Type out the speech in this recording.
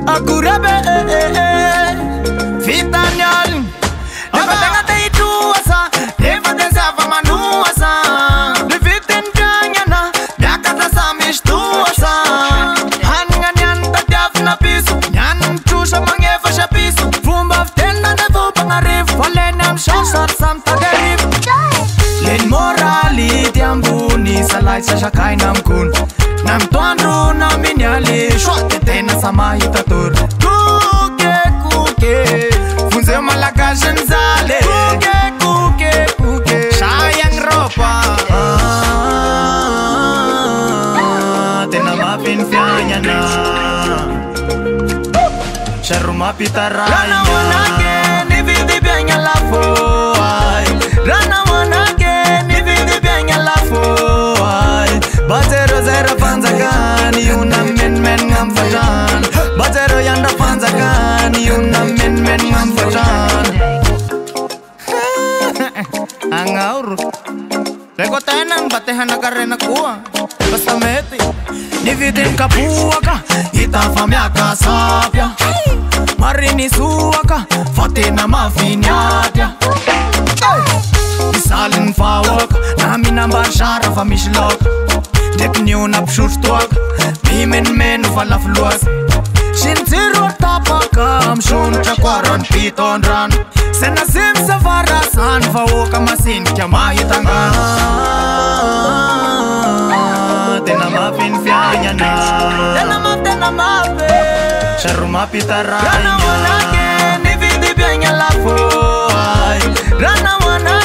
Aku rabe Vitanyal Dapat tengah itu asa Dapat densa famanu asa Levitin kanyana Dakat rasa mishtu asa Hangan yan tadaf na piso Nyan chusha mangefa siya piso Vumbaf tenda na vo pangarif Walenam shosar sam tagarif Len moralit yang buni Salay sa syakay nam kun Nam tuanru namin yali Shwat tena sama hitatur Kuke kuke Funze malakasan zale Kuke kuke kuke Sayang ropa Tena mapin fianya na Sharuma pitaranya Rana wanake ni vidi bianya lafo Rana wanake ni vidi bianya lafo Batero zero panzakan Yuna men ngam fajan Batero yanda panzakan Yuna men ngam fajan Angaur Lego tenan batehan nakarena kuwa Basta meti Nividin kapuaka Ita famyaka sapya Marini suaka Fatina mafinyatya Isalin fawak Nami nambar shara famishloka Dek niun abshurstuak Bimen men falafluas Shintiro tapakam Shun chakwaran piton ran Senasim savarasan Fawoka masin kya mahitanga Tena mapin fianya na Tena mape Sharuma pitaranya Rana wanake Ni vidi bianya lafo Rana wanake